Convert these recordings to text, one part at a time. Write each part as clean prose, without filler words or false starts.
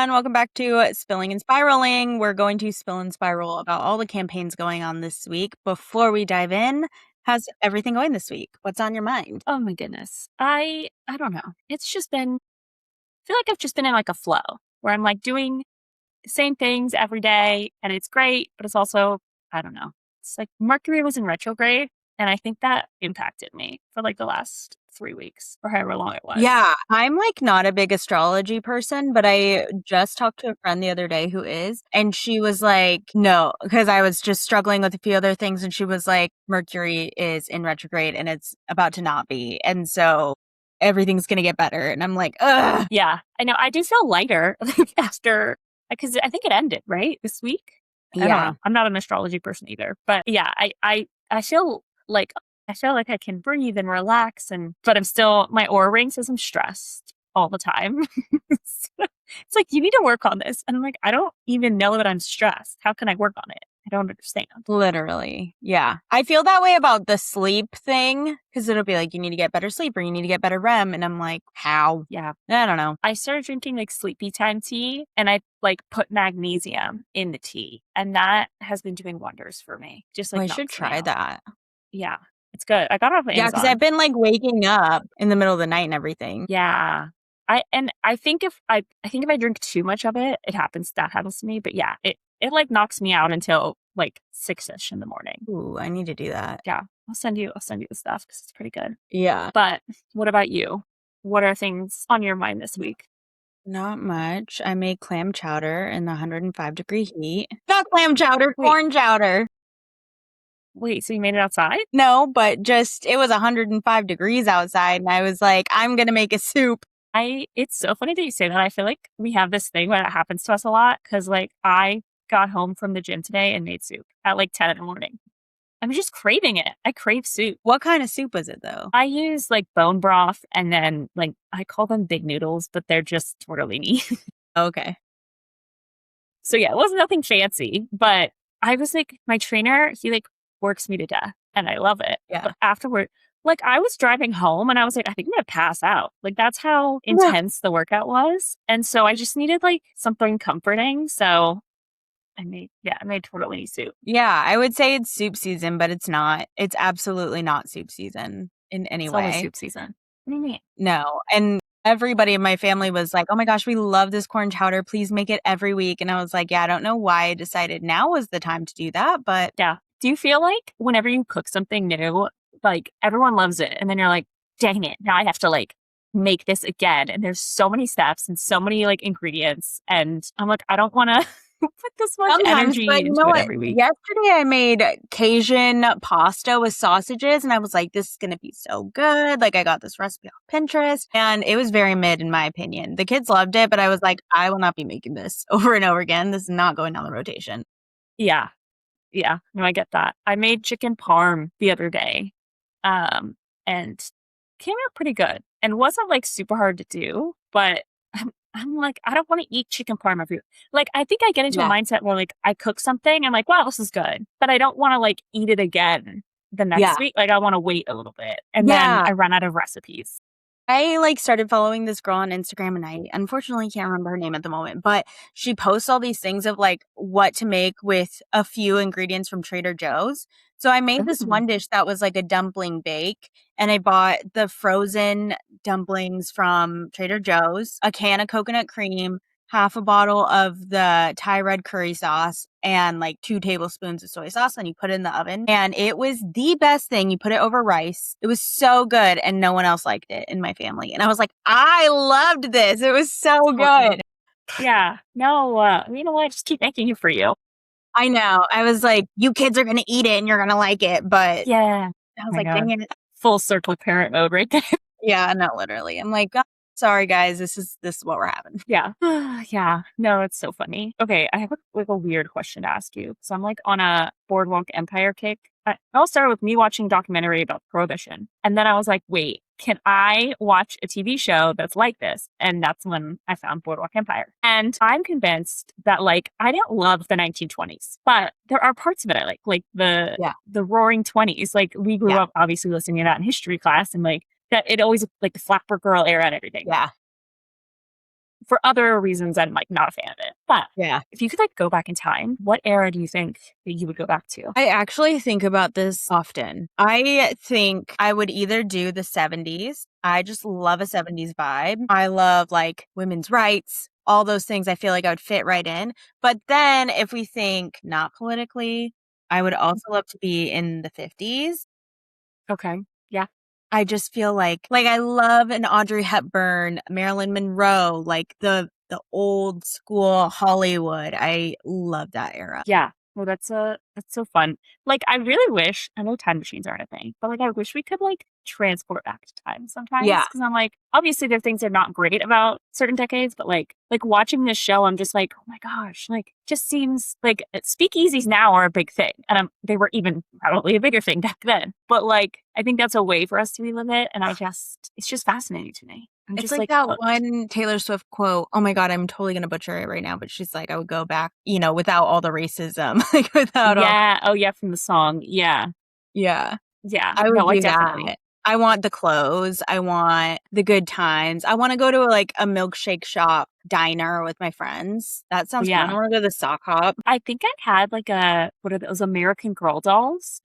everyone. Welcome back to Spilling and Spiraling. We're going to spill and spiral about all the campaigns going on this week. Before we dive in, how's everything going this week? What's on your mind? Oh my goodness. I don't know. It's just been, I feel like I've just been in like a flow where I'm like doing the same things every day and it's great, but it's also, I don't know. It's like Mercury was in retrograde and I think that impacted me for like the last 3 weeks or however long it was. Yeah, I'm like not a big astrology person, but I just talked to a friend the other day who is, and she was like, no, because I was just struggling with a few other things, and she was like, Mercury is in retrograde and it's about to not be. And so everything's going to get better. And I'm like, ugh. Yeah, I know. I do feel lighter after, because I think it ended, right? This week? I don't know. I'm not an astrology person either. But yeah, I feel like I can breathe and relax, but I'm still, my aura ring says I'm stressed all the time. It's like, you need to work on this. And I'm like, I don't even know that I'm stressed. How can I work on it? I don't understand. Literally. Yeah. I feel that way about the sleep thing because it'll be like, you need to get better sleep or you need to get better REM. And I'm like, how? Yeah. I don't know. I started drinking like sleepy time tea and I like put magnesium in the tea. And that has been doing wonders for me. Just like, I should try that. Yeah. It's good. I got it off of Amazon. Yeah, because I've been like waking up in the middle of the night and everything. Yeah. I think if I drink too much of it, that happens to me. But yeah, it like knocks me out until like 6-ish in the morning. Ooh, I need to do that. Yeah. I'll send you the stuff because it's pretty good. Yeah. But what about you? What are things on your mind this week? Not much. I made clam chowder in the 105-degree heat. Not clam chowder, corn chowder. Wait, so you made it outside? No, but just, it was 105 degrees outside. And I was like, I'm going to make a soup. It's so funny that you say that. I feel like we have this thing where it happens to us a lot. Cause like I got home from the gym today and made soup at like 10 in the morning. I'm just craving it. I crave soup. What kind of soup was it though? I use like bone broth and then like, I call them big noodles, but they're just tortellini. Okay. So yeah, it wasn't nothing fancy, but I was like, my trainer, he like works me to death and I love it. Yeah. But afterward, like I was driving home and I was like, I think I'm going to pass out. Like that's how intense the workout was. And so I just needed like something comforting. So I made tortellini soup. Yeah, I would say it's soup season, but it's not. It's absolutely not soup season in any way. It's always soup season. What do you mean? No. And everybody in my family was like, oh my gosh, we love this corn chowder. Please make it every week. And I was like, yeah, I don't know why I decided now was the time to do that, but yeah. Do you feel like whenever you cook something new, like everyone loves it and then you're like, dang it, now I have to like make this again. And there's so many steps and so many like ingredients. And I'm like, I don't want to put this much energy into it every week. Yesterday I made Cajun pasta with sausages and I was like, this is going to be so good. Like I got this recipe off Pinterest and it was very mid in my opinion. The kids loved it, but I was like, I will not be making this over and over again. This is not going down the rotation. Yeah. Yeah. No, I get that. I made chicken parm the other day. And came out pretty good and wasn't like super hard to do, but I'm like, I don't want to eat chicken parm every, like, I think I get into a mindset where like I cook something, I'm like, wow, this is good, but I don't want to like eat it again the next week. Like I want to wait a little bit and then I run out of recipes. I like started following this girl on Instagram and I unfortunately can't remember her name at the moment, but she posts all these things of like what to make with a few ingredients from Trader Joe's. So I made this one dish that was like a dumpling bake and I bought the frozen dumplings from Trader Joe's, a can of coconut cream, half a bottle of the Thai red curry sauce and like 2 tablespoons of soy sauce and you put it in the oven. And it was the best thing. You put it over rice. It was so good and no one else liked it in my family. And I was like, I loved this. It was so good. Yeah. No, you know what? I just keep making it for you. I know. I was like, you kids are going to eat it and you're going to like it. But yeah, I was like, dang it. Full circle parent mode right there. Yeah, no, literally. I'm like, oh, sorry guys, this is what we're having. Yeah. Yeah. No, it's so funny. Okay, I have a weird question to ask you. So I'm like on a Boardwalk Empire kick. It all started with me watching a documentary about Prohibition. And then I was like, wait, can I watch a TV show that's like this? And that's when I found Boardwalk Empire. And I'm convinced that like, I didn't love the 1920s, but there are parts of it I like the roaring 20s. Like we grew up obviously listening to that in history class and like that it always like the Flapper Girl era and everything. Yeah. for other reasons, I'm like not a fan of it. But Yeah. if you could like go back in time, what era do you think that you would go back to? I actually think about this often. I think I would either do the 70s. I just love a 70s vibe. I love like women's rights, all those things. I feel like I would fit right in. But then if we think not politically, I would also love to be in the 50s. Okay. Yeah. I just feel like I love an Audrey Hepburn, Marilyn Monroe, like the old school Hollywood. I love that era. Yeah. Well, that's so fun. Like, I really wish, I know time machines aren't a thing, but like, I wish we could like transport back to time sometimes. Yeah. Cause I'm like, obviously there are things that are not great about certain decades, but like watching this show, I'm just like, oh my gosh, like just seems like speakeasies now are a big thing. And they were even probably a bigger thing back then. But like, I think that's a way for us to relive it. And it's just fascinating to me. I'm It's just like like that hooked. one Taylor Swift quote. Oh my God, I'm totally going to butcher it right now, but she's like, I would go back, without all the racism, like without all. Yeah. Oh yeah. From the song. Yeah. Yeah. Yeah. I would No, I do definitely. that. I want the clothes. I want the good times. I want to go to like a milkshake shop diner with my friends. That sounds fun. Yeah. I want to go to the sock hop. I think I had like what are those American Girl dolls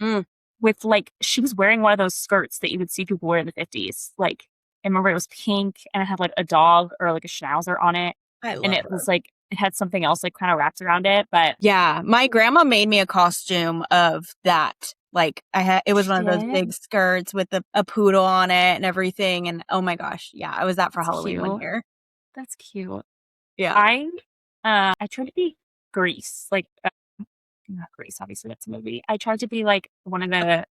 with like, she was wearing one of those skirts that you would see people wear in the 50s. Like, I remember it was pink and it had like a dog or like a schnauzer on it. I And love it her. was like, it had something else like kind of wrapped around it. But Yeah, my grandma made me a costume of that. Like it was one of those big skirts with a poodle on it and everything. And oh my gosh, yeah, I was that for Halloween one year. That's cute. Yeah. I tried to be Grease, like not Grease, obviously that's a movie. I tried to be like one of the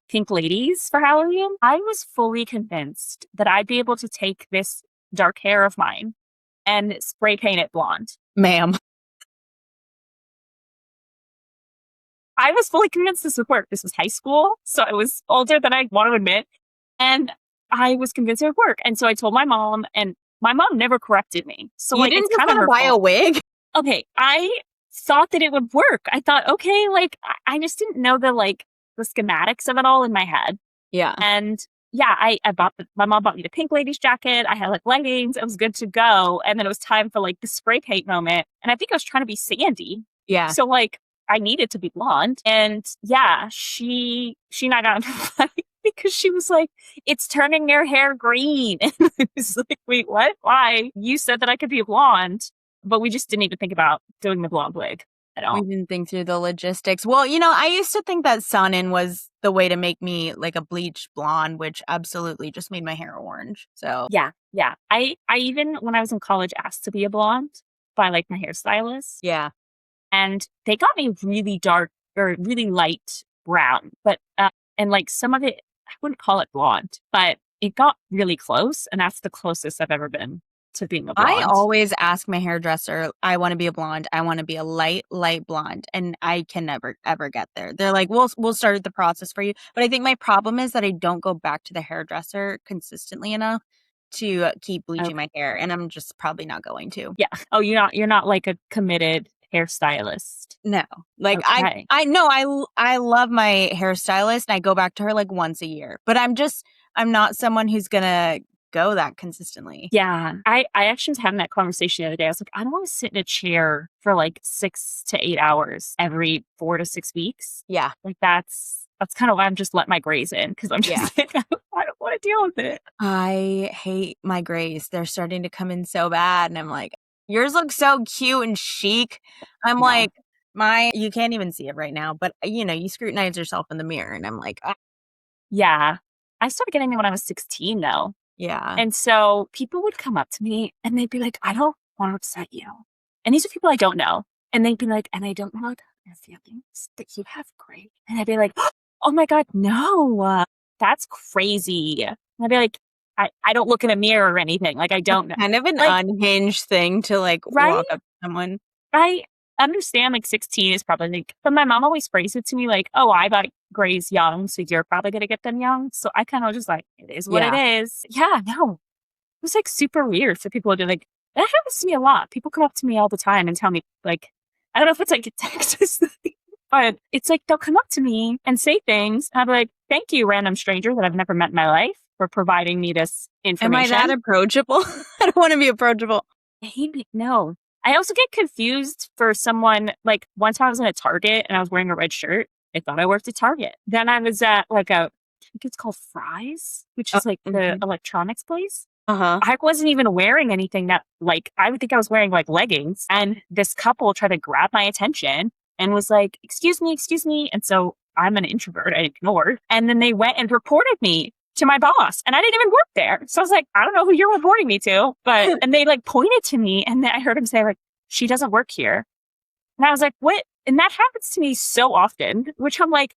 pink ladies for Halloween. I was fully convinced that I'd be able to take this dark hair of mine and spray paint it blonde. Ma'am. I was fully convinced this would work. This was high school, so I was older than I want to admit. And I was convinced it would work. And so I told my mom, and my mom never corrected me. So you like, didn't it's kind of want to buy a wig? Okay, I thought that it would work. I thought, okay, like I just didn't know the schematics of it all in my head. Yeah. And yeah, I bought my mom bought me the pink ladies jacket. I had like leggings. It was good to go. And then it was time for like the spray paint moment. And I think I was trying to be Sandy. Yeah. So like I needed to be blonde. And yeah, she and I got into a fight because she was like, it's turning your hair green. And I was like, wait, what? Why? You said that I could be blonde, but we just didn't even think about doing the blonde wig at all. We didn't think through the logistics. Well, I used to think that sun-in was the way to make me like a bleached blonde, which absolutely just made my hair orange. So yeah. I even, when I was in college, asked to be a blonde by like my hairstylist. Yeah. And they got me really dark or really light brown, but and like some of it, I wouldn't call it blonde, but it got really close, and that's the closest I've ever been to being a blonde. I always ask my hairdresser, I want to be a blonde. I want to be a light blonde. And I can never, ever get there. They're like, we'll start the process for you. But I think my problem is that I don't go back to the hairdresser consistently enough to keep bleaching my hair. And I'm just probably not going to. Yeah. Oh, you're not like a committed hairstylist. No. Like okay. I know I love my hairstylist and I go back to her like once a year. But I'm not someone who's gonna go that consistently. Yeah. I actually was having that conversation the other day. I was like, I don't want to sit in a chair for like 6 to 8 hours every 4 to 6 weeks. Yeah. Like that's kind of why I'm just letting my grays in, because I'm just like, I don't want to deal with it. I hate my grays. They're starting to come in so bad. And I'm like, yours look so cute and chic. I'm like, you can't even see it right now, but you scrutinize yourself in the mirror and I'm like, yeah. I started getting them when I was 16 though. Yeah. And so people would come up to me and they'd be like, I don't want to upset you. And these are people I don't know. And they'd be like, and I don't want your feelings that you have gray. And I'd be like, oh my God, no, that's crazy. And I'd be like, I don't look in a mirror or anything. Like, I don't know. Kind of an unhinged thing to like walk up to someone. I understand like 16 is probably like, but my mom always phrased it to me like, oh, I got grays young, so you're probably going to get them young. So I kind of just like, it is what it is. Yeah, no. It was like super weird for people to be like, that happens to me a lot. People come up to me all the time and tell me like, I don't know if it's like a Texas thing, but it's like they'll come up to me and say things. And I'll be like, thank you, random stranger that I've never met in my life, for providing me this information. Am I that approachable? I don't want to be approachable. Maybe no. I also get confused for someone like one time I was in a Target and I was wearing a red shirt. I thought I worked at Target. Then I was at like I think it's called Fry's, which Oh, is like the mhm. electronics place. Uh-huh. I wasn't even wearing anything that like I would think I was wearing like leggings. And this couple tried to grab my attention and was like, excuse me, excuse me. And so I'm an introvert. I ignored. And then they went and reported me to my boss. And I didn't even work there. So I was like, I don't know who you're reporting me to. But and they like pointed to me and then I heard him say, like, she doesn't work here. And I was like, what? And that happens to me so often, which I'm like,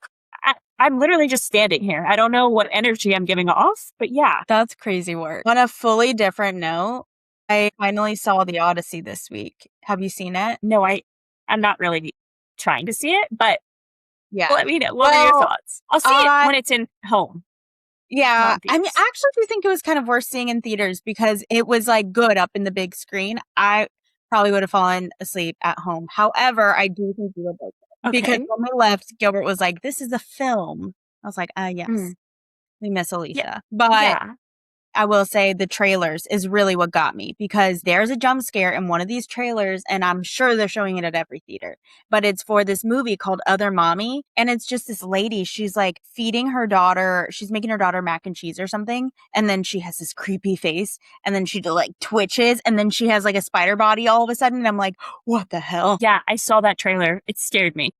I'm literally just standing here. I don't know what energy I'm giving off, but yeah. That's crazy work. On a fully different note, I finally saw the Odyssey this week. Have you seen it? No, I'm not really trying to see it, but Yeah. let me know. What are your Well, thoughts? I'll see it when it's in home, not yeah. in I mean, theaters. I actually do think it was kind of worth seeing in theaters because it was like good up in the big screen. I probably would have fallen asleep at home. However, I do think you would like it because Okay. when we left, Gilbert was like, "This is a film." I was like, yes, Mm. we miss Yeah. Alicia." But Yeah. I will say the trailers is really what got me because there's a jump scare in one of these trailers and I'm sure they're showing it at every theater. But it's for this movie called Other Mommy and it's just this lady, she's like feeding her daughter, she's making her daughter mac and cheese or something and then she has this creepy face and then she like twitches and then she has like a spider body all of a sudden and I'm like, "What the hell?" Yeah. I saw that trailer. It scared me.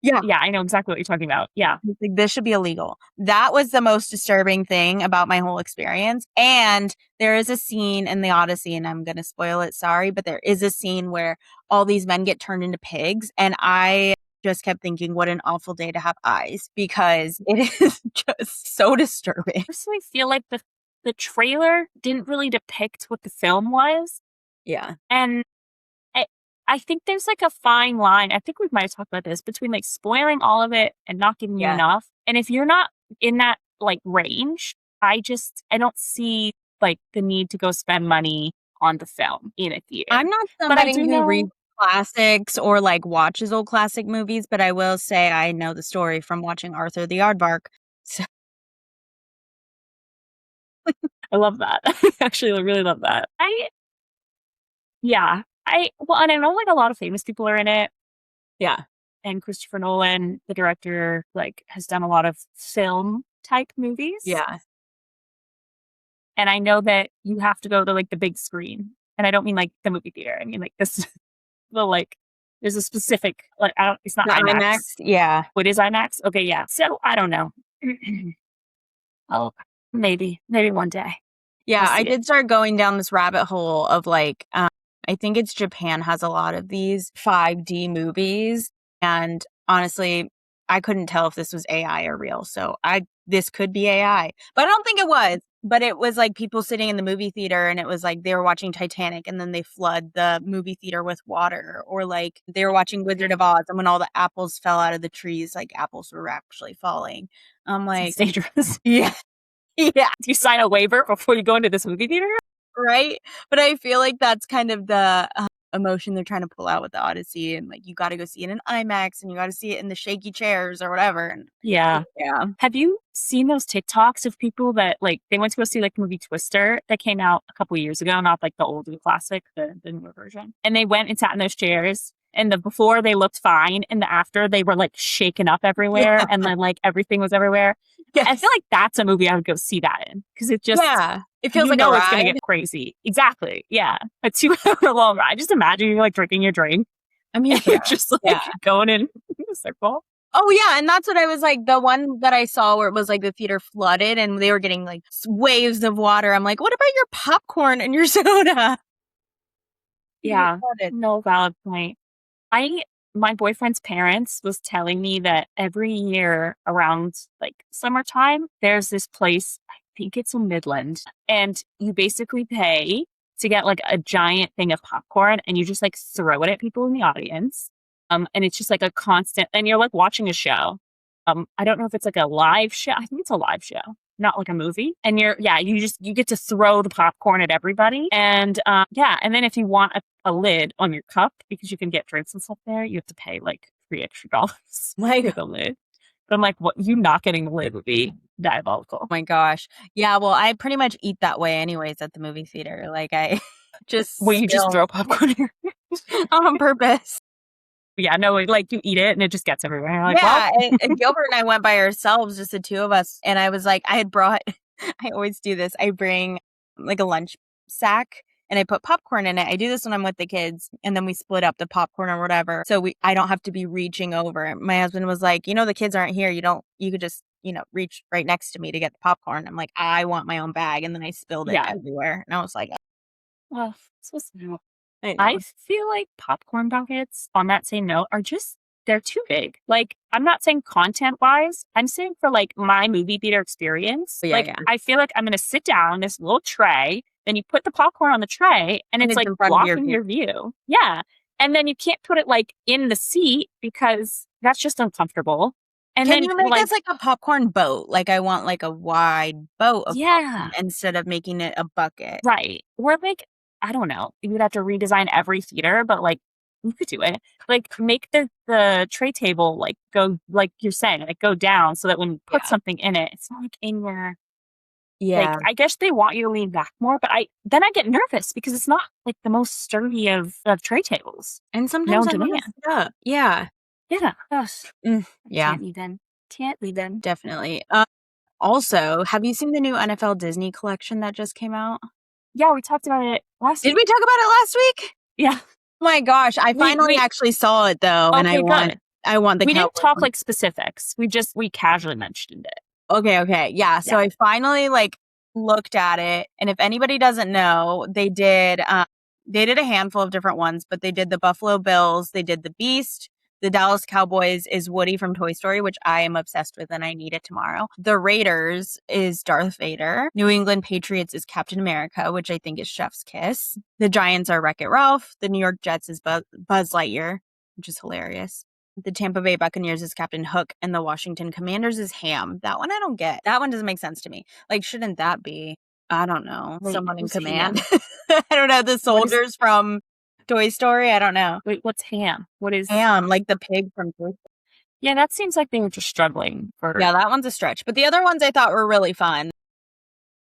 Yeah. Yeah. I know exactly what you're talking about. Yeah. Like, this should be illegal. That was the most disturbing thing about my whole experience. And there is a scene in the Odyssey, and I'm going to spoil it, sorry, but there is a scene where all these men get turned into pigs. And I just kept thinking, what an awful day to have eyes because it is just so disturbing. I personally feel like the trailer didn't really depict what the film was. Yeah. And I think there's like a fine line. I think we might have talked about this between like spoiling all of it and not giving you Yeah. enough. And if you're not in that like range, I don't see like the need to go spend money on the film in a theater. I'm not But I somebody do who know, reads classics or like watches old classic movies, but I will say I know the story from watching Arthur the Aardvark. So I love that. I actually really love that. Well, and I know like a lot of famous people are in it. yeah. And Christopher Nolan, the director, like has done a lot of film type movies. Yeah. And I know that you have to go to like the big screen. And I don't mean like the movie theater. I mean like this the like there's a specific like I don't it's not The IMAX? IMAX. Yeah. What is IMAX? Okay, yeah. So I don't know. Oh, maybe one day. Yeah, I'll I see it. did start going down this rabbit hole of like, I think it's Japan has a lot of these 5D movies. And honestly, I couldn't tell if this was AI or real. So this could be AI, but I don't think it was. But it was like people sitting in the movie theater and it was like they were watching Titanic and then they flood the movie theater with water. Or like they were watching Wizard of Oz and when all the apples fell out of the trees, like apples were actually falling. I'm It's like, dangerous. yeah. Yeah. Do you sign a waiver before you go into this movie theater? Right? But I feel like that's kind of the emotion they're trying to pull out with the Odyssey and like you got to go see it in IMAX and you got to see it in the shaky chairs or whatever and Yeah. yeah. Have you seen those TikToks of people that like they went to go see like the movie Twister that came out a couple years ago, not like the old classic, the newer version. And they went and sat in those chairs and the before they looked fine and the after they were like shaken up everywhere Yeah. and then like everything was everywhere. I Yes. feel like that's a movie I would go see that in because it just Yeah. It feels you like a know it's gonna ride. get crazy. Exactly. Yeah. A 2 hour long ride. Just imagine you like drinking your drink I mean, and yeah. you're just like Yeah. going in a circle. Oh yeah, and that's what I was like the one that I saw where it was like the theater flooded and they were getting like waves of water. I'm like, "What about your popcorn and your soda?" Theater Yeah. flooded. No, valid point. My boyfriend's parents was telling me that every year around like summertime, there's this place, I think it's in Midland, and you basically pay to get like a giant thing of popcorn and you just like throw it at people in the audience. And it's just like a constant, and you're like watching a show. I don't know if it's like a live show. I think it's a live show, not like a movie. And you get to throw the popcorn at everybody. And and then if you want a lid on your cup because you can get drinks and stuff there, you have to pay like $3 extra My for the lid. But I'm like, what? You not getting the lid would be diabolical. my gosh. Yeah, well, I pretty much eat that way anyways at the movie theater. Like I Just Will you just spill throw popcorn in on purpose. Yeah, no, like you eat it and it just gets everywhere. You're like, Yeah, well, and Gilbert and I went by ourselves, just the two of us, and I was like, I had brought I always do this. I bring like a lunch sack and I put popcorn in it. I do this when I'm with the kids, and then we split up the popcorn or whatever. So I don't have to be reaching over. My husband was like, the kids aren't here. You could just, reach right next to me to get the popcorn. I'm like, I want my own bag. And then I spilled it yeah. everywhere. And I was like, Well, so sad. I know. I feel like popcorn buckets on that same note are just, they're too big. Like, I'm not saying content wise, I'm saying for like my movie theater experience. Yeah, like, yeah. I feel like I'm going to sit down this little tray, then you put the popcorn on the tray and it's like in front of blocking your view. Yeah. And then you can't put it like in the seat because that's just uncomfortable. And Can then you make us like a popcorn boat? Like I want like a wide boat of popcorn instead of making it a bucket. Right. Or like, I don't know. You would have to redesign every theater, but like you could do it. Like make the tray table like go like you're saying, like go down so that when you put something in it, it's not like in your like I guess they want you to lean back more, but I get nervous because it's not like the most sturdy of tray tables. And sometimes I want to sit up. Yeah. Yeah. Gosh. Yeah. Can't leave them. Definitely. Also, have you seen the new NFL Disney collection that just came out? Yeah, we talked about it last week. Did we talk about it last week? Yeah. Oh my gosh, I finally actually saw it though, and I want the We didn't talk one. like specifics. We casually mentioned it. Okay. Yeah. So I finally like looked at it, and if anybody doesn't know, they did a handful of different ones, but they did the Buffalo Bills, they did the Beast. The Dallas Cowboys is Woody from Toy Story, which I am obsessed with and I need it tomorrow. The Raiders is Darth Vader. New England Patriots is Captain America, which I think is Chef's Kiss. The Giants are Wreck-It Ralph. The New York Jets is Buzz Lightyear, which is hilarious. The Tampa Bay Buccaneers is Captain Hook, and the Washington Commanders is Ham. That one I don't get. That one doesn't make sense to me. Like, shouldn't that be, I don't know, someone in command? I don't know, the soldiers from Toy Story? I don't know. Wait, what's Ham? What is Ham? Like the pig from Toy Story. Yeah, that seems like they were just struggling for. Yeah, that one's a stretch. But the other ones I thought were really fun.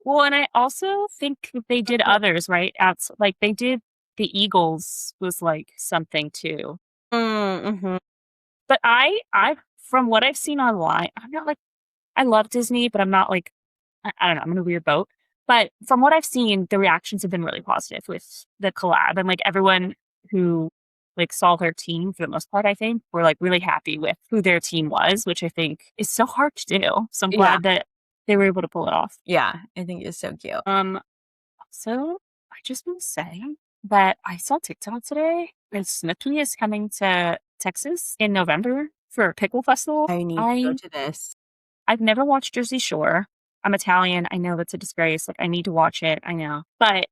Well, and I also think they did others, right? Like they did the Eagles was like something too. Mm-hmm. But I from what I've seen online, I'm not like I love Disney, but I'm not like I don't know, I'm in a weird boat. But from what I've seen, the reactions have been really positive with the collab. And like everyone who like saw their team for the most part, I think, were like really happy with who their team was, which I think is so hard to do. So I'm glad that they were able to pull it off. Yeah, I think it's so cute. Also, I just want to say that I saw TikTok today and Snooky is coming to Texas in November for Pickle Festival. I need to go to this. I've never watched Jersey Shore. I'm Italian. I know that's a disgrace. Like, I need to watch it. I know. But,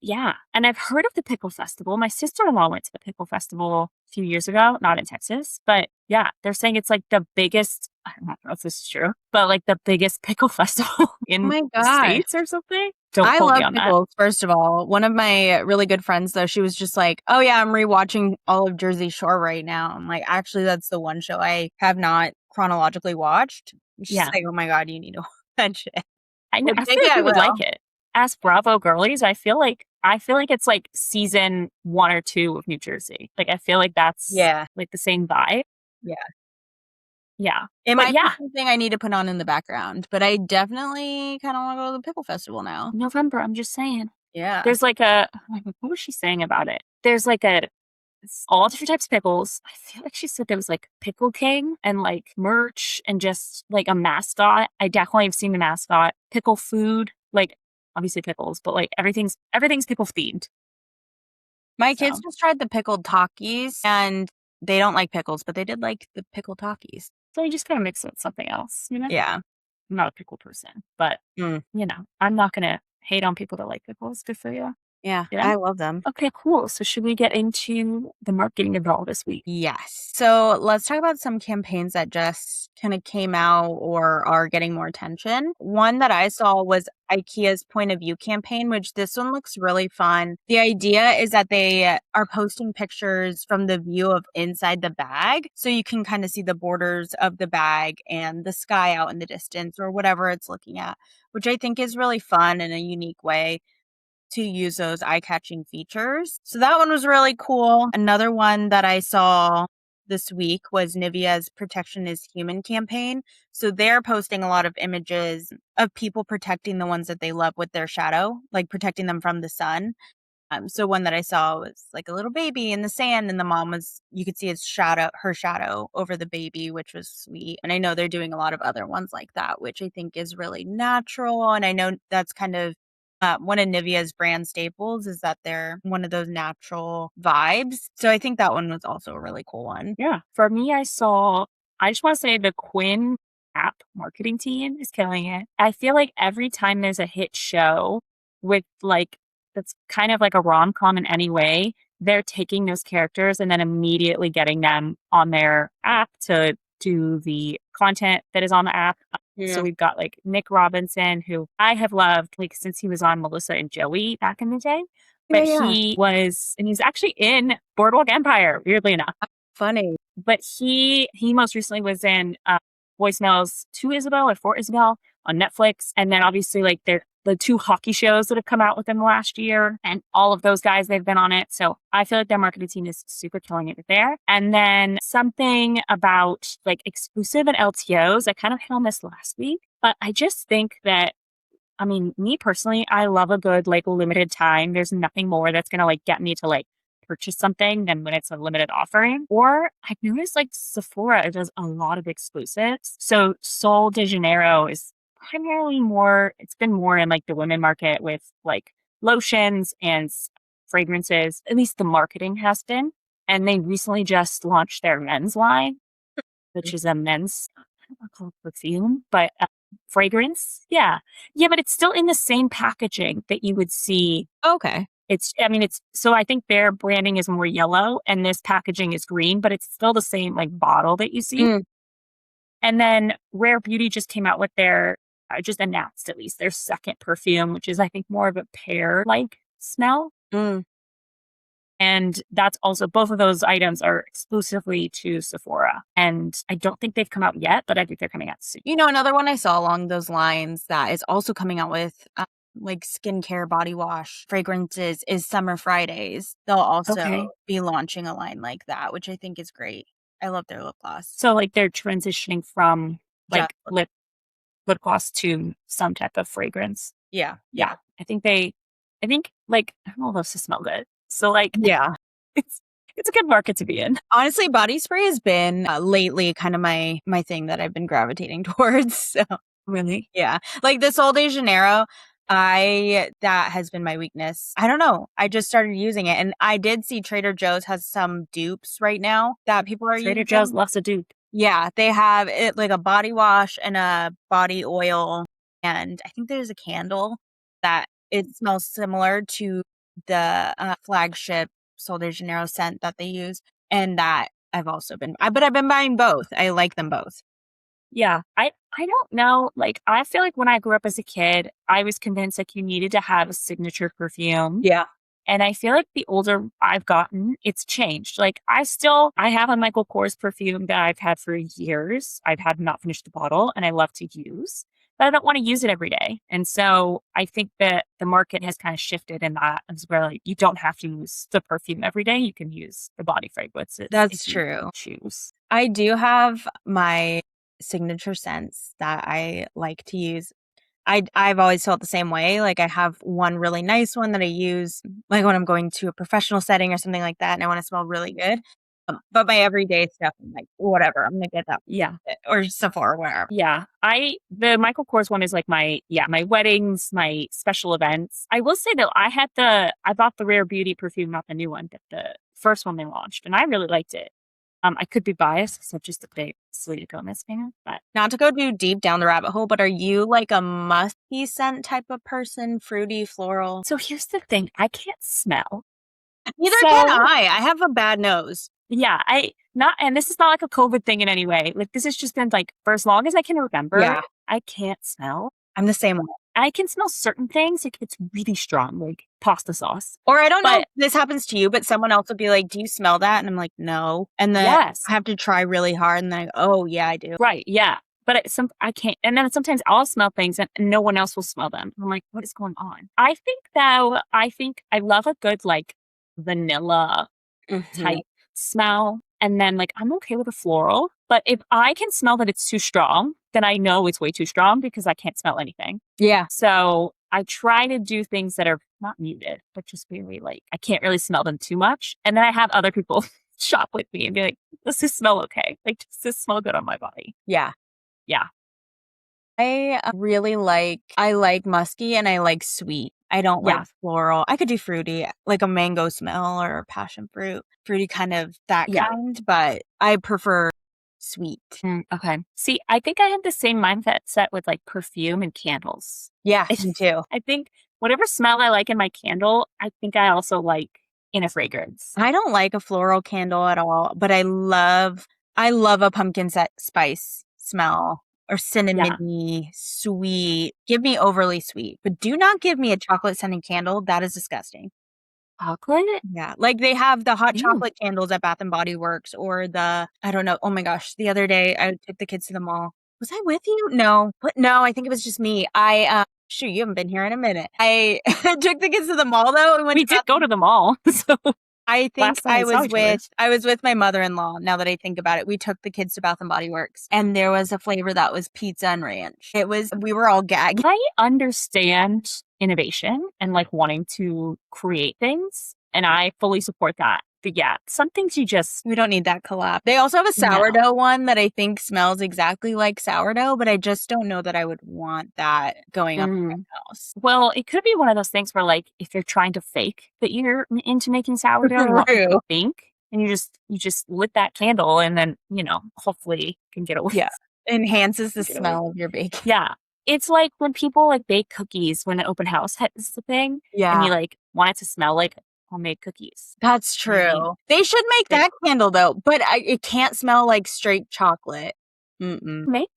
yeah. And I've heard of the Pickle Festival. My sister-in-law went to the Pickle Festival a few years ago, not in Texas. But, yeah, they're saying it's, like, the biggest, I don't know if this is true, but, like, the biggest pickle festival in the States or something. I love pickles, first of all. One of my really good friends, though, she was just like, oh, yeah, I'm rewatching all of Jersey Shore right now. I'm like, actually, that's the one show I have not chronologically watched. She's like, oh, my God, you need to watch it. I know. I feel like you would like it. As Bravo girlies, I feel like it's like season 1 or 2 of New Jersey. Like, I feel like that's like the same vibe. Yeah. It might be something I need to put on in the background, but I definitely kind of want to go to the Pickle Festival now. November, I'm just saying. Yeah. There's like what was she saying about it? There's like all different types of pickles. I feel like she said there was like Pickle King and like merch and just like a mascot. I definitely have seen the mascot. Pickle food, like obviously pickles, but like everything's pickle themed. My kids just tried the pickled Takis and they don't like pickles, but they did like the pickled Takis. So you just kind of mix it with something else, you know? Yeah. I'm not a pickle person, but you know, I'm not going to hate on people that like pickles. Good for you. Yeah, I love them. Okay, cool. So should we get into the marketing of all this week? Yes. So let's talk about some campaigns that just kind of came out or are getting more attention. One that I saw was IKEA's Point of View campaign, which this one looks really fun. The idea is that they are posting pictures from the view of inside the bag. So you can kind of see the borders of the bag and the sky out in the distance or whatever it's looking at, which I think is really fun and a unique way to use those eye-catching features. So that one was really cool. Another one that I saw this week was Nivea's Protection is Human campaign. So they're posting a lot of images of people protecting the ones that they love with their shadow, like protecting them from the sun. So one that I saw was like a little baby in the sand, and the mom was, you could see her shadow over the baby, which was sweet. And I know they're doing a lot of other ones like that, which I think is really natural. And I know that's kind of one of Nivea's brand staples, is that they're one of those natural vibes. So I think that one was also a really cool one. Yeah. For me, I just want to say the Quinn app marketing team is killing it. I feel like every time there's a hit show with like, that's kind of like a rom-com in any way, they're taking those characters and then immediately getting them on their app to do the content that is on the app. Yeah. So we've got like Nick Robinson, who I have loved like since he was on Melissa and Joey back in the day. But he was, and he's actually in Boardwalk Empire, weirdly enough. Funny. But he most recently was in Voicemails to Isabel or for Isabel on Netflix. And then obviously like the 2 hockey shows that have come out within the last year, and all of those guys, they've been on it. So I feel like their marketing team is super killing it there. And then something about like exclusive and LTOs, I kind of hit on this last week, but I just think that, I mean, me personally, I love a good like limited time. There's nothing more that's going to like get me to like purchase something than when it's a limited offering. Or I've noticed like Sephora does a lot of exclusives. So Sol de Janeiro is primarily it's been more in like the women market with like lotions and fragrances, at least the marketing has been. And they recently just launched their men's line, which is a men's, I don't want to call it perfume, but fragrance. Yeah. Yeah, but it's still in the same packaging that you would see. Okay. So I think their branding is more yellow and this packaging is green, but it's still the same like bottle that you see. And then Rare Beauty just came out with just announced at least their second perfume, which is I think more of a pear-like smell. And that's also, both of those items are exclusively to Sephora. And I don't think they've come out yet, but I think they're coming out soon. You know, another one I saw along those lines that is also coming out with like skincare body wash fragrances is Summer Fridays. They'll also be launching a line like that, which I think is great. I love their lip gloss. So like they're transitioning from like lip gloss to some type of fragrance. Yeah. I think like, I don't know if those smell good. So like, it's a good market to be in. Honestly, body spray has been lately kind of my thing that I've been gravitating towards. So really, yeah, like the Sol de Janeiro, that has been my weakness. I don't know. I just started using it, and I did see Trader Joe's has some dupes right now that people are using. Trader Joe's loves a dupe. Yeah, they have it like a body wash and a body oil, and I think there's a candle that it smells similar to the flagship Sol de Janeiro scent that they use, and that I've been buying both. I like them both. Yeah, I don't know. Like, I feel like when I grew up as a kid, I was convinced like you needed to have a signature perfume. Yeah. And I feel like the older I've gotten, it's changed. Like I have a Michael Kors perfume that I've had for years. I've had not finished the bottle and I love to use, but I don't want to use it every day. And so I think that the market has kind of shifted in that as where like you don't have to use the perfume every day. You can use the body fragrance. That's true. Choose. I do have my signature scents that I like to use. I've always felt the same way. Like I have one really nice one that I use like when I'm going to a professional setting or something like that and I want to smell really good. But my everyday stuff, I'm like, whatever, I'm going to get that. Yeah. Or Sephora, wherever. Yeah. The Michael Kors one is like my weddings, my special events. I will say though, I bought the Rare Beauty perfume, not the new one, but the first one they launched, and I really liked it. I could be biased because I'm just a big Selena Gomez fan, but not to go too deep down the rabbit hole, but are you like a musky scent type of person? Fruity, floral? So here's the thing. I can't smell. Neither can I. I have a bad nose. Yeah, and this is not like a COVID thing in any way. Like this has just been like, for as long as I can remember, I can't smell. I'm the same way. I can smell certain things like if it's really strong, like pasta sauce. Or I don't know if this happens to you, but someone else will be like, do you smell that? And I'm like, no. And then I have to try really hard and then I go, oh, yeah, I do. Right, yeah. but I can't. And then sometimes I'll smell things and no one else will smell them. I'm like, what is going on? I think I love a good like vanilla Mhm. type smell. And then like I'm okay with a floral, but if I can smell that it's too strong, then I know it's way too strong because I can't smell anything. Yeah. So I try to do things that are not muted, but just very like I can't really smell them too much. And then I have other people shop with me and be like, does this smell okay? Like, does this smell good on my body? Yeah. Yeah. I like musky and I like sweet. I don't like Yeah. floral. I could do fruity, like a mango smell or passion fruit. Fruity kind of that Yeah. kind, but I prefer sweet. Okay. See, I think I have the same mindset set with like perfume and candles. Yeah, me too. I think whatever smell I like in my candle, I think I also like in a fragrance. I don't like a floral candle at all, but I love a pumpkin spice smell or Yeah. cinnamony, sweet. Give me overly sweet, but do not give me a chocolate scented candle. That is disgusting. Chocolate? Yeah, like they have the hot Ew. chocolate candles at Bath and Body Works or I don't know. Oh my gosh, the other day I took the kids to the mall. Was I with you? No. No, I think it was just me. Shoot, you haven't been here in a minute. I took the kids to the mall though and went We to Bath. did go to the mall. So I think last time we saw each other. I was with my mother-in-law. Now that I think about it, we took the kids to Bath and Body Works and there was a flavor that was pizza and ranch. We were all gagging. I understand innovation and like wanting to create things, and I fully support that. But yeah, some things We don't need that collab. They also have a no. sourdough one that I think smells exactly like sourdough, but I just don't know that I would want that going up in my house. Well, it could be one of those things where like if you're trying to fake that you're into making sourdough, you want people True. to think, and you just lit that candle, and then hopefully can get away. Yeah. Enhances the Get away. smell of your baking. Yeah. It's like when people like bake cookies when an open house is the thing, and Yeah. you like want it to smell like homemade cookies. That's true. They should make that candle though, but it can't smell like straight chocolate. Make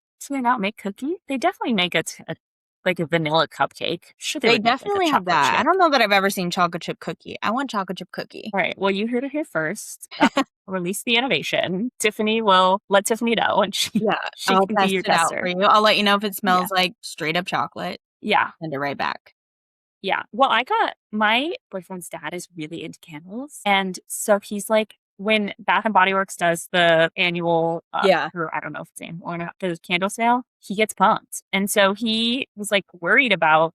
cookies. They definitely make like a vanilla cupcake. Sure, They would make, like, a definitely have chocolate that. I chip. don't know that I've ever seen chocolate chip cookie. I want chocolate chip cookie. All right. Well, you heard it here first. Release the innovation. Tiffany will let Tiffany know, and she I'll can be test your it out tester. for you. I'll let you know if it smells like straight up chocolate. Yeah. Send it right back. Yeah. Well, my boyfriend's dad is really into candles. And so he's like, when Bath and Body Works does the annual, or I don't know if it's annual or not, the candle sale, he gets pumped. And so he was like worried about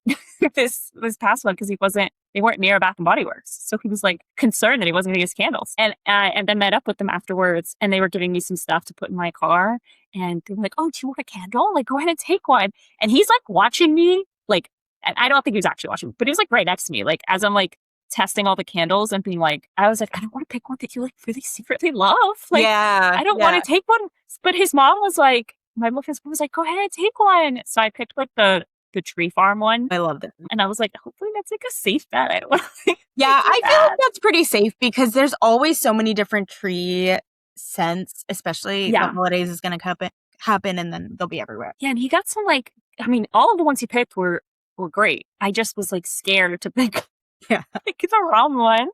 this past one because they weren't near Bath and Body Works. So he was like concerned that he wasn't going to get his candles. And then met up with them afterwards, and they were giving me some stuff to put in my car. And they were like, oh, do you want a candle? Like, go ahead and take one. And he's like watching me, like, and I don't think he was actually watching, but he was like right next to me, like as I'm like testing all the candles and being like, I was like, I don't want to pick one that you like really secretly love. Like, I don't want to take one. But his mom was like, my boyfriend's mom was like, go ahead and take one. So I picked like the Tree Farm one. I love that. And I was like, hopefully that's like a safe bet. I don't want to. I feel like that's pretty safe because there's always so many different tree scents, especially the holidays is going to happen and then they'll be everywhere. Yeah. And he got some like, I mean, all of the ones he picked were great. I just was like scared to pick like the wrong one.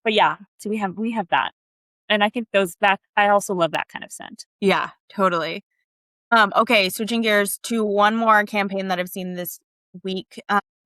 But yeah, so we have that. And I think I also love that kind of scent. Yeah, totally. Okay, switching gears to one more campaign that I've seen this week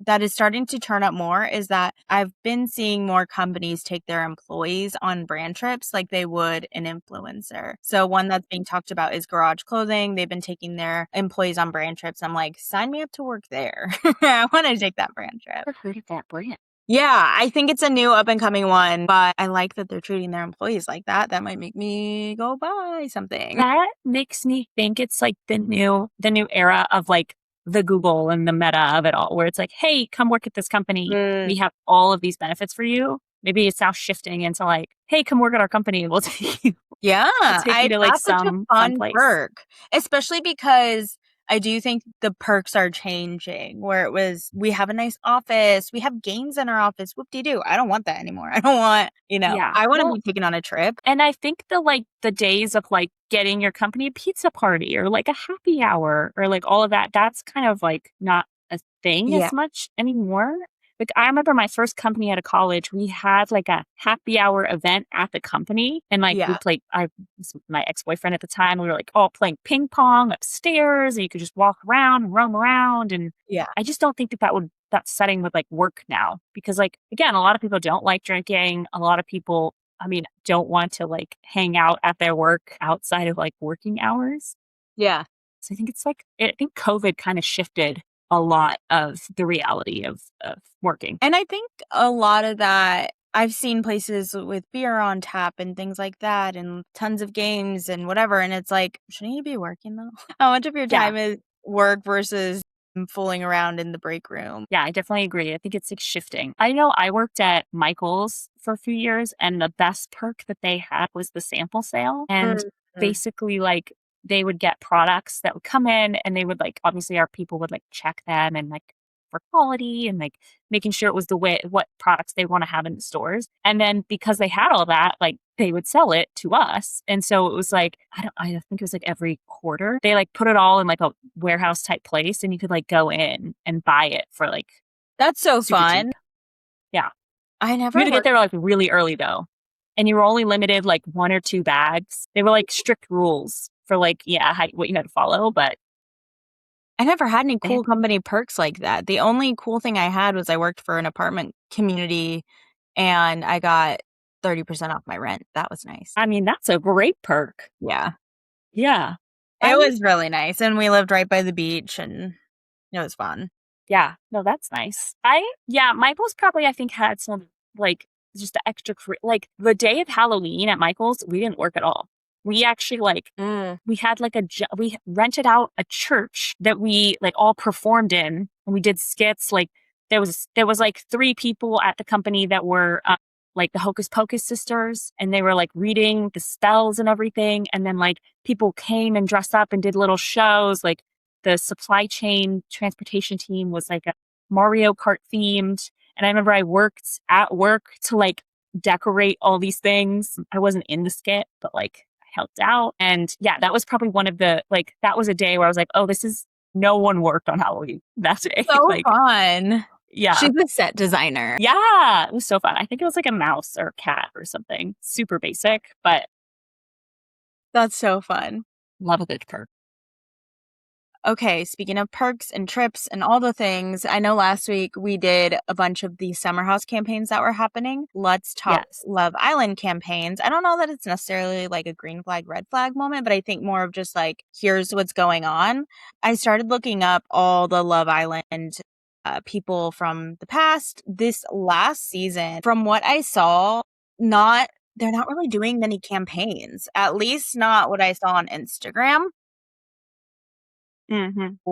that is starting to turn up more is that I've been seeing more companies take their employees on brand trips like they would an influencer. So one that's being talked about is Garage Clothing. They've been taking their employees on brand trips. I'm like, sign me up to work there. I want to take that brand trip. I've heard of that brand. Yeah, I think it's a new up and coming one, but I like that they're treating their employees like that. That might make me go buy something. That makes me think it's like the new era of like the Google and the Meta of it all, where it's like, hey, come work at this company. We have all of these benefits for you. Maybe it's now shifting into like, hey, come work at our company and we'll take you. Yeah, we'll take you to like that's such some a fun place. perk, especially because I do think the perks are changing where it was, we have a nice office, we have games in our office, whoop-de-doo. I don't want that anymore. I don't want, I want to be taken on a trip. And I think the days of like getting your company a pizza party or like a happy hour or like all of that, that's kind of like not a thing as much anymore. Like I remember my first company out of college, we had like a happy hour event at the company. And like we Yeah. played, my ex-boyfriend at the time, we were like all playing ping pong upstairs and you could just walk around and roam around. And Yeah. I just don't think that setting would like work now because like, again, a lot of people don't like drinking. A lot of people, I mean, don't want to like hang out at their work outside of like working hours. Yeah. So I think I think COVID kind of shifted a lot of the reality of working. And I think a lot of that, I've seen places with beer on tap and things like that and tons of games and whatever. And it's like, shouldn't you be working though? How much of your Yeah. time is work versus fooling around in the break room? Yeah, I definitely agree. I think it's like shifting. I know I worked at Michael's for a few years and the best perk that they had was the sample sale. And Mhm. basically like they would get products that would come in and they would like obviously our people would like check them and like for quality and like making sure it was the way what products they want to have in the stores. And then because they had all that, like they would sell it to us. And so it was like I think it was like every quarter they like put it all in like a warehouse type place and you could like go in and buy it for like That's so super cheap. fun. Yeah. I You never had to get worked. there like really early though. And you were only limited like 1 or 2 bags. They were like strict rules for like, yeah, what you had to follow. But I never had any they had, cool company perks like that. The only cool thing I had was I worked for an apartment community and I got 30% off my rent. That was nice. I mean, that's a great perk. Yeah. Yeah. It was really nice. And we lived right by the beach and it was fun. Yeah. No, that's nice. Michael's probably, I think, had some like just the extra, like the day of Halloween at Michael's, we didn't work at all. We actually like, we had like we rented out a church that we like all performed in and we did skits. Like there was like 3 people at the company that were like the Hocus Pocus sisters and they were like reading the spells and everything. And then like people came and dressed up and did little shows like the supply chain transportation team was like a Mario Kart themed. And I remember I worked at work to like decorate all these things. I wasn't in the skit, but like I helped out. And yeah, that was probably one of the like that was a day where I was like, oh, no one worked on Halloween that day. So like fun. yeah. She's a set designer. Yeah. It was so fun. I think it was like a mouse or a cat or something. Super basic, but That's so fun. love a good perk. Okay, speaking of perks and trips and all the things, I know last week we did a bunch of the summer house campaigns that were happening. Let's talk Yes. Love Island campaigns. I don't know that it's necessarily like a green flag, red flag moment, but I think more of just like, here's what's going on. I started looking up all the Love Island people from the past. This last season, from what I saw, they're not really doing many campaigns, at least not what I saw on Instagram. Mm-hmm.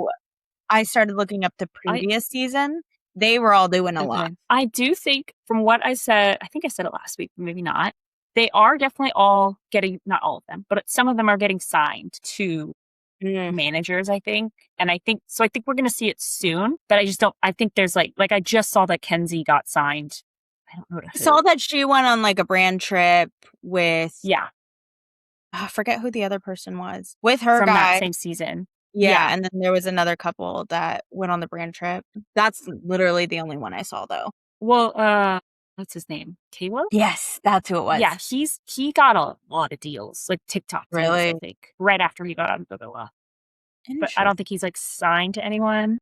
I started looking up the previous season. They were all doing a lot. I do think from what I said, I think I said it last week, maybe not. They are definitely all getting, not all of them, but some of them are getting signed to managers, I think. And I think we're going to see it soon, but I think there's like I just saw that Kenzie got signed. I don't know. I saw that she went on like a brand trip with, I forget who the other person was, with her from guy. that same season. Yeah, and then there was another couple that went on the brand trip. That's literally the only one I saw though. Well, what's his name? Caleb? Yes, that's who it was. Yeah, he got a lot of deals, like TikTok deals, Really? I think, right after he got out of the villa. But I don't think he's like signed to anyone.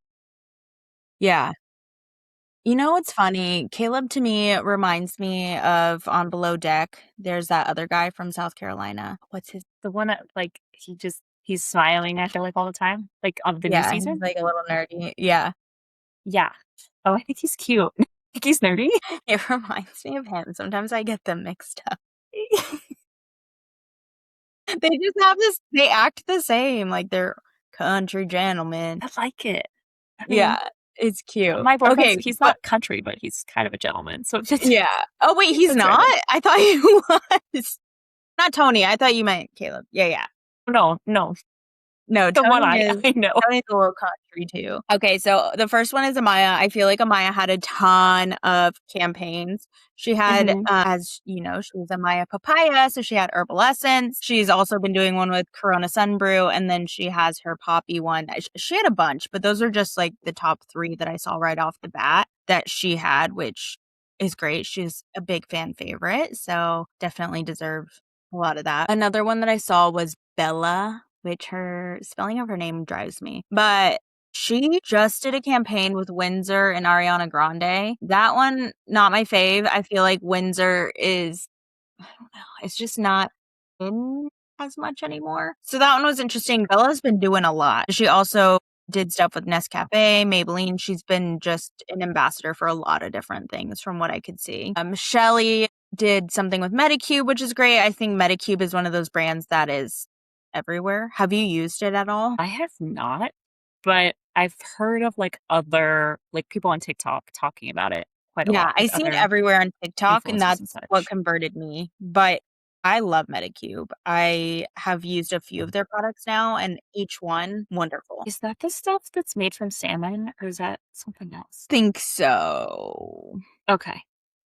Yeah. You know what's funny? Caleb to me reminds me of On Below Deck. There's that other guy from South Carolina. What's his? The one that like he's smiling, I feel like all the time, like of the new season. He's like a little nerdy. Yeah. Yeah. Oh, I think he's cute. I think he's nerdy. It reminds me of him. Sometimes I get them mixed up. They just have this, they act the same. Like they're country gentlemen. I like it. I mean, Yeah. It's cute. my boyfriend, he's not country, but he's kind of a gentleman. So yeah. Oh wait, he's not? Random. I thought he was. Not Tony. I thought you meant Caleb. Yeah. No. No, The one Tony is I know. Tony's a little country too. Okay, so the first one is Amaya. I feel like Amaya had a ton of campaigns. She had, as you know, she was Amaya Papaya, so she had Herbal Essence. She's also been doing one with Corona Sun Brew, and then she has her Poppy one. She had a bunch, but those are just like the top 3 that I saw right off the bat that she had, which is great. She's a big fan favorite, so definitely deserve a lot of that. Another one that I saw was Bella, which her spelling of her name drives me. But she just did a campaign with Windsor and Ariana Grande. That one, not my fave. I feel like Windsor is, I don't know, it's just not in as much anymore. So that one was interesting. Bella's been doing a lot. She also did stuff with Nescafe, Maybelline. She's been just an ambassador for a lot of different things from what I could see. Shelly did something with Medicube, which is great. I think Medicube is one of those brands that is everywhere. Have you used it at all? I have not, but I've heard of like other like people on TikTok talking about it quite a Yeah, lot, I like see it other everywhere on TikTok, and influencers and that's what such. converted me. But I love Medicube. I have used a few of their products now, and each one wonderful. Is that the stuff that's made from salmon, or is that something else? Think so. Okay,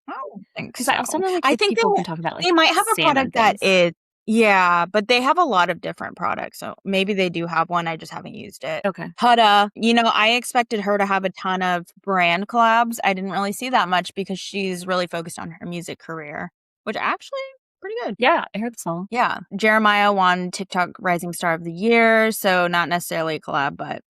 I don't think because I so. sometimes like I if think people can talk about they like might have a salmon product that things. is, yeah, but they have a lot of different products. So maybe they do have one. I just haven't used it. Okay, Huda, I expected her to have a ton of brand collabs. I didn't really see that much because she's really focused on her music career, which actually pretty good. yeah, I heard the song. Yeah. Jeremiah won TikTok Rising Star of the Year, so not necessarily a collab, but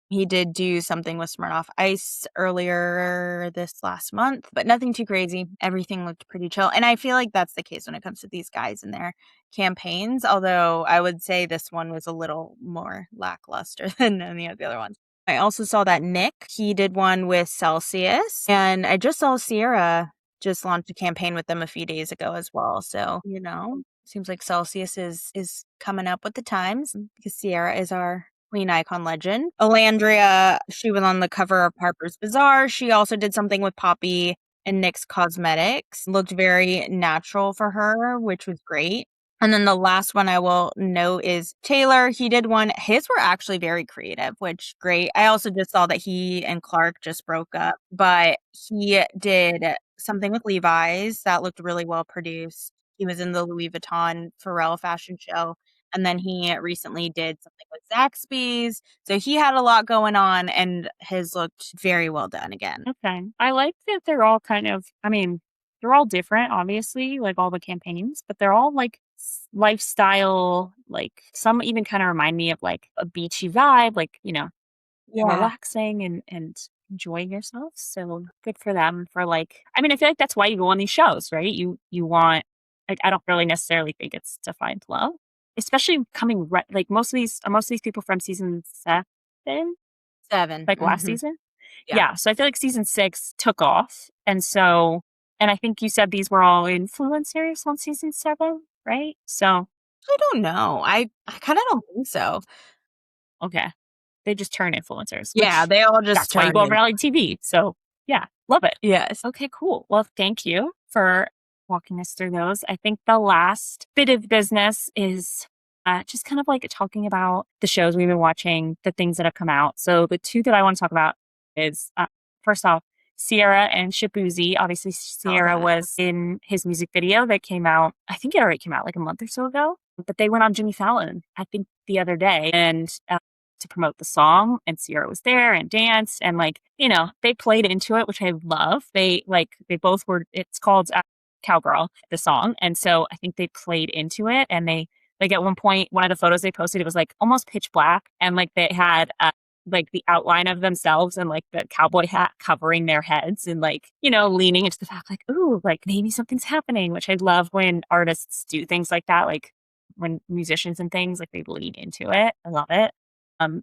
he did do something with Smirnoff Ice earlier this last month, but nothing too crazy. Everything looked pretty chill. And I feel like that's the case when it comes to these guys and their campaigns, although I would say this one was a little more lackluster than any of the other ones. I also saw that Nick, he did one with Celsius, and I just saw Sierra just launched a campaign with them a few days ago as well. So, seems like Celsius is coming up with the times because Sierra is our queen icon legend. Alandria, she was on the cover of Harper's Bazaar. She also did something with Poppy and NYX Cosmetics. Looked very natural for her, which was great. And then the last one I will note is Taylor. He did one. His were actually very creative, which great. I also just saw that he and Clark just broke up, but he did something with Levi's that looked really well produced. He was in the Louis Vuitton Pharrell fashion show. And then he recently did something with Zaxby's. So he had a lot going on and his looked very well done again. Okay, I like that they're all kind of. I mean, they're all different, obviously, like all the campaigns, but they're all like lifestyle. Like some even kind of remind me of like a beachy vibe, like Yeah. relaxing and enjoying yourself. So good for them for like. I mean, I feel like that's why you go on these shows, right? You want. Like, I don't really necessarily think it's to find love, especially coming like most of these people from season 7, like last season. Yeah. So I feel like season 6 took off. And I think you said these were all influencers on season 7, right? So I don't know. I kind of don't think so. okay. They just turn influencers. Yeah, Which they all just that's why you turn go over in. reality TV. So yeah, love it. Yes. Okay, cool. Well, thank you for walking us through those. I think the last bit of business is just kind of like talking about the shows we've been watching, the things that have come out. So the 2 that I want to talk about is first off, Sierra and Shabuzi. Obviously, Sierra was in his music video that came out. I think it already came out like a month or so ago. But they went on Jimmy Fallon, I think, the other day, and to promote the song. And Sierra was there and danced, and they played into it, which I love. They both were. It's called Cowgirl, the song, and so I think they played into it, and they like at one point, one of the photos they posted, it was like almost pitch black, and like they had like the outline of themselves and like the cowboy hat covering their heads and leaning into the fact like, ooh, like maybe something's happening, which I love when artists do things like that, like when musicians and things like they lean into it. I love it.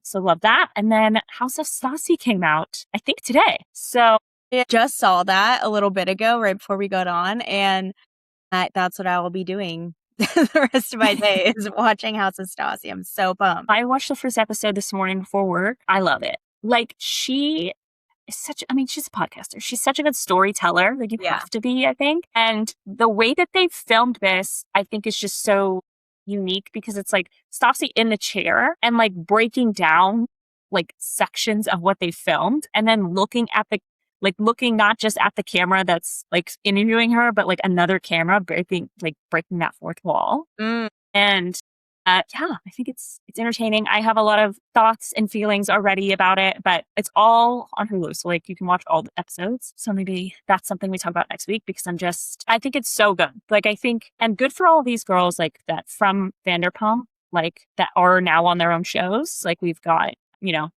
So love that. And then House of Stassi came out, I think today. So I just saw that a little bit ago, right before we got on, and that's what I will be doing the rest of my day is watching House of Stassi. I'm so pumped. I watched the first episode this morning before work. I love it. Like she is she's a podcaster. She's such a good storyteller. Like you have to be, I think. And the way that they filmed this, I think is just so unique because it's like Stassi in the chair and like breaking down like sections of what they filmed and then looking not just at the camera that's like interviewing her, but like another camera breaking that fourth wall. Mm. And yeah, I think it's entertaining. I have a lot of thoughts and feelings already about it, but it's all on Hulu. So like you can watch all the episodes. So maybe that's something we talk about next week because I think it's so good. Like I think, and good for all these girls like that from Vanderpump, like that are now on their own shows. Like we've got,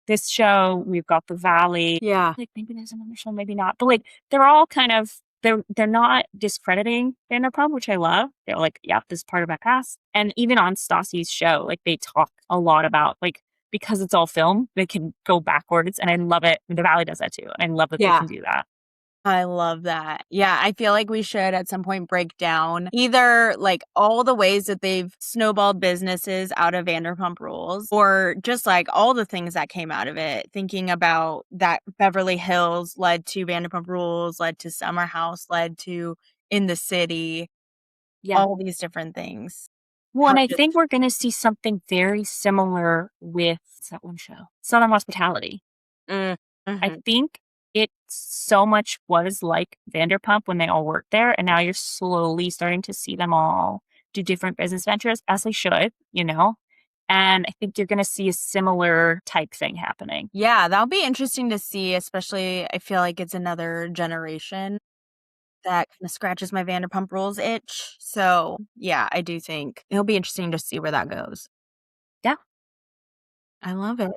this show, we've got The Valley. Yeah. Like maybe there's another show, maybe not. But like they're all kind of they're not discrediting Vanderpump, which I love. They're like, yeah, this is part of my past. And even on Stassi's show, like they talk a lot about like because it's all film, they can go backwards, and I love it. The Valley does that too, and I love that they can do that. I love that. Yeah, I feel like we should at some point break down either like all the ways that they've snowballed businesses out of Vanderpump Rules or just like all the things that came out of it. Thinking about that Beverly Hills led to Vanderpump Rules, led to Summer House, led to In the City, all these different things. Well, and I think we're going to see something very similar with that one show, Southern Hospitality. I think it so much was like Vanderpump when they all worked there, and now you're slowly starting to see them all do different business ventures, as they should, and I think you're going to see a similar type thing happening. Yeah, that'll be interesting to see, especially I feel like it's another generation that kind of scratches my Vanderpump Rules itch. So, yeah, I do think it'll be interesting to see where that goes. Yeah. I love it.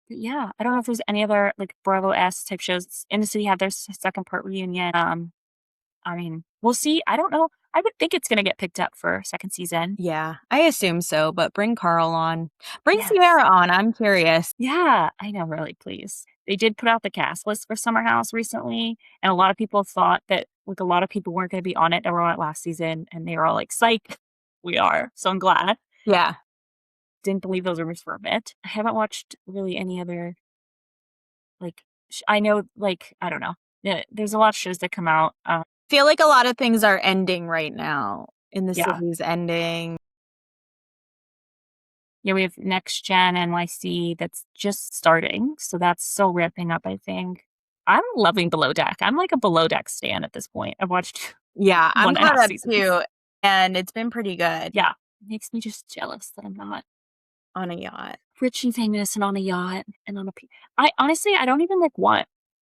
But yeah, I don't know if there's any other like Bravo-esque type shows. In the City had their second part reunion. I mean, we'll see. I don't know. I would think it's going to get picked up for second season. Yeah, I assume so, but bring Carl on. Bring Sierra on. I'm curious. Yeah, I know, really, please. They did put out the cast list for Summer House recently, and a lot of people thought that like a lot of people weren't going to be on it that were on it last season, and they were all like, psych, we are. So I'm glad. Yeah. Didn't believe those rumors for a bit. I haven't watched really any other, like, I know, like, I don't know. Yeah, there's a lot of shows that come out. Feel like a lot of things are ending right now. In the City's ending. Yeah, we have Next Gen NYC that's just starting. So that's still ramping up, I think. I'm loving Below Deck. I'm like a Below Deck stan at this point. I've watched I'm caught up too, and it's been pretty good. Yeah. It makes me just jealous that I'm not on a yacht. Rich and famous and on a yacht and on a I honestly, I don't even like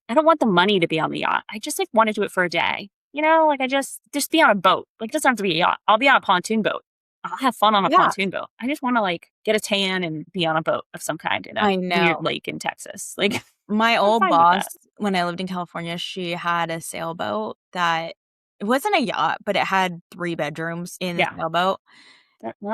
I don't want the money to be on the yacht. I just like want to do it for a day. Like I just be on a boat. Like it doesn't have to be a yacht. I'll be on a pontoon boat. I'll have fun on a pontoon boat. I just want to like get a tan and be on a boat of some kind in a weird lake in Texas. Like my old boss, when I lived in California, she had a sailboat that it wasn't a yacht, but it had 3 bedrooms in the sailboat.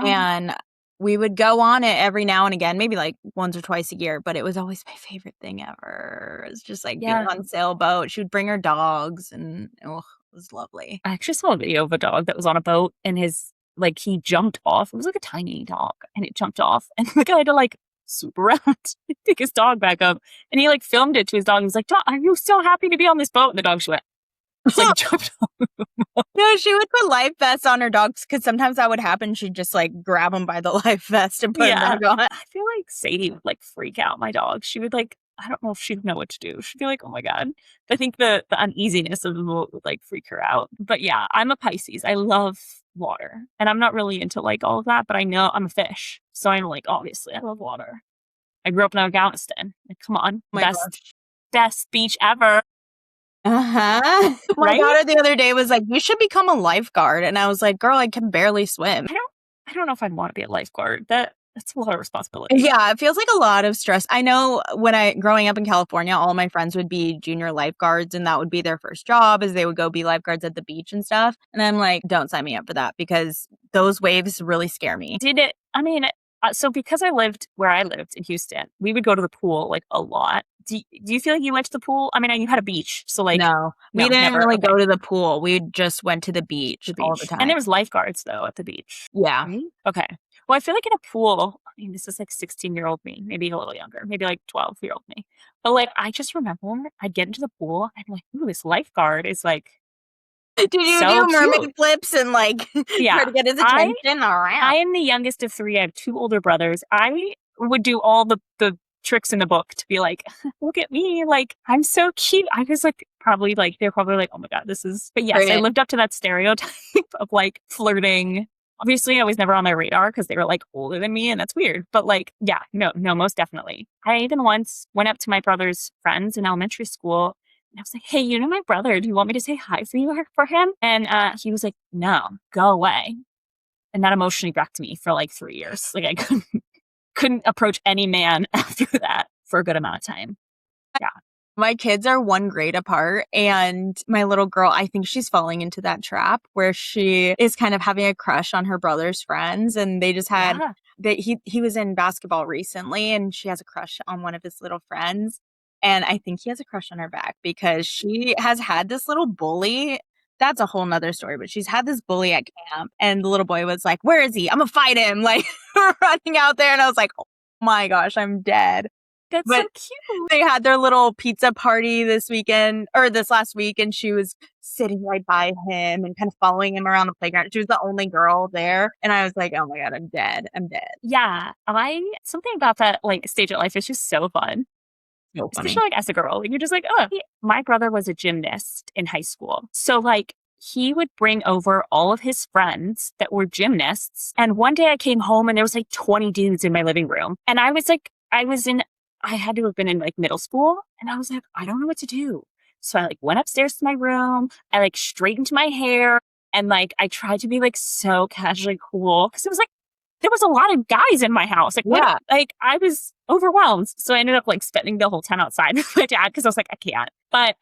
And we would go on it every now and again, maybe like once or twice a year, but it was always my favorite thing ever. It's just like being on sailboat. She would bring her dogs and it was lovely. I actually saw a video of a dog that was on a boat and he jumped off. It was like a tiny dog and it jumped off and the guy had to like swoop around and pick his dog back up. And he like filmed it to his dog. He was like, "Dog, are you so happy to be on this boat?" And the dog just went, like jumped off. No, she would put life vests on her dogs because sometimes that would happen. She'd just like grab them by the life vest and put them on. I feel like Sadie would like freak out my dog. She would like, I don't know if she'd know what to do. She'd be like, "Oh my God." I think the uneasiness of the boat would like freak her out. But yeah, I'm a Pisces. I love water. And I'm not really into like all of that, but I know I'm a fish. So I'm like, obviously I love water. I grew up in Afghanistan. Like, come on. Best beach ever. My daughter the other day was like, "You should become a lifeguard." And I was like, "Girl, I can barely swim." I don't know if I'd want to be a lifeguard. That's a lot of responsibility. Yeah, it feels like a lot of stress. I know growing up in California, all my friends would be junior lifeguards and that would be their first job as they would go be lifeguards at the beach and stuff. And I'm like, don't sign me up for that because those waves really scare me. So because I lived where I lived in Houston, we would go to the pool like a lot. Do you feel like you went to the pool? I mean, you had a beach, so like no, we didn't really go to the pool. We just went to the beach all the time. And there was lifeguards though at the beach. Yeah. Right? Okay. Well, I feel like in a pool, I mean, this is like 16-year-old me, maybe a little younger, maybe like 12-year-old me. But like, I just remember I'd get into the pool and I'm like, ooh, this lifeguard is like Did you So do mermaid cute. flips and like Yeah. try to get his I attention? All right. I am the youngest of three. I have two older brothers. I would do all the tricks in the book to be like, look at me, like I'm so cute. I was like probably like they're probably like, oh my god, this is. But yes, I Great. lived up to that stereotype of like flirting. Obviously, I was never on their radar because they were like older than me, and that's weird. But like, yeah, no, most definitely. I even once went up to my brother's friends in elementary school. And I was like, hey, you know my brother. Do you want me to say hi for him? And he was like, no, go away. And that emotionally wrecked me for like 3 years. Like I couldn't approach any man after that for a good amount of time. Yeah. My kids are 1 grade apart, and my little girl, I think she's falling into that trap where she is kind of having a crush on her brother's friends, and they just had Yeah. he was in basketball recently, and she has a crush on one of his little friends, and I think he has a crush on her back because she has had this little bully. That's a whole nother story, but she's had this bully at camp, and the little boy was like, "Where is he? I'm gonna fight him!" Like running out there, and I was like, "Oh my gosh, I'm dead." That's so But cute. they had their little pizza party this weekend or this last week, and she was sitting right by him and kind of following him around the playground. She was the only girl there, and I was like, "Oh my god, I'm dead. I'm dead." Yeah. Something about that like stage of life is just so fun. So funny. Especially like as a girl. Like, you're just like, oh, my brother was a gymnast in high school. So like he would bring over all of his friends that were gymnasts. And one day I came home and there was like 20 dudes in my living room. And I was like, I had to have been in like middle school. And I was like, I don't know what to do. So I like went upstairs to my room. I like straightened my hair. And like I tried to be like so casually cool because it was like there was a lot of guys in my house. Like, what? Yeah. Like, I was overwhelmed. So I ended up like spending the whole time outside with my dad because I was like, I can't. But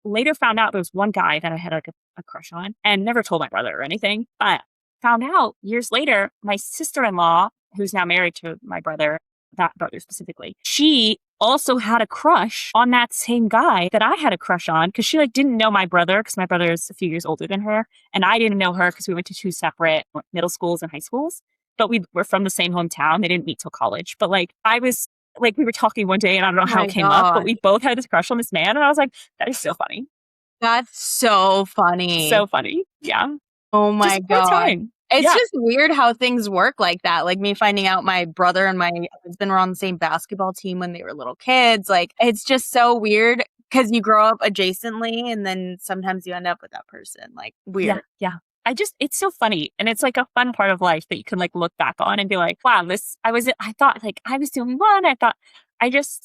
later found out there was one guy that I had like a crush on and never told my brother or anything. But found out years later, my sister-in-law, who's now married to my brother, that brother specifically, she also had a crush on that same guy that I had a crush on because she like didn't know my brother because my brother is a few years older than her. And I didn't know her because we went to two separate middle schools and high schools, but we were from the same hometown. They didn't meet till college. But like I was like, we were talking one day and I don't know Oh how my it came up, but god. we both had this crush on this man. And I was like, that is so funny. That's so funny. So funny. Yeah. Oh Just my what god. time. It's Yeah. just weird how things work like that. Like me finding out my brother and my husband were on the same basketball team when they were little kids. Like it's just so weird because you grow up adjacently and then sometimes you end up with that person. Like Yeah. weird. Yeah. It's so funny. And it's like a fun part of life that you can like look back on and be like, wow, I thought like I was the only one. And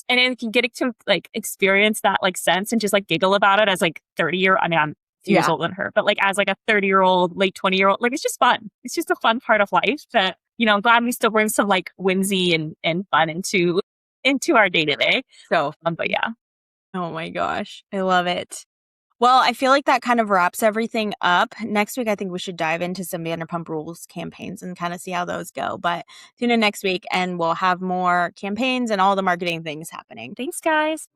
then you can get to like experience that like sense and just like giggle about it as like 30 year. I mean, I'm a few years Yeah. older than her, but like as like a 30-year-old, late 20-year-old, like it's just fun. It's just a fun part of life that, I'm glad we still bring some like whimsy and fun into our day to day. So, But yeah. oh my gosh. I love it. Well, I feel like that kind of wraps everything up. Next week, I think we should dive into some Vanderpump Rules campaigns and kind of see how those go. But tune in next week and we'll have more campaigns and all the marketing things happening. Thanks, guys.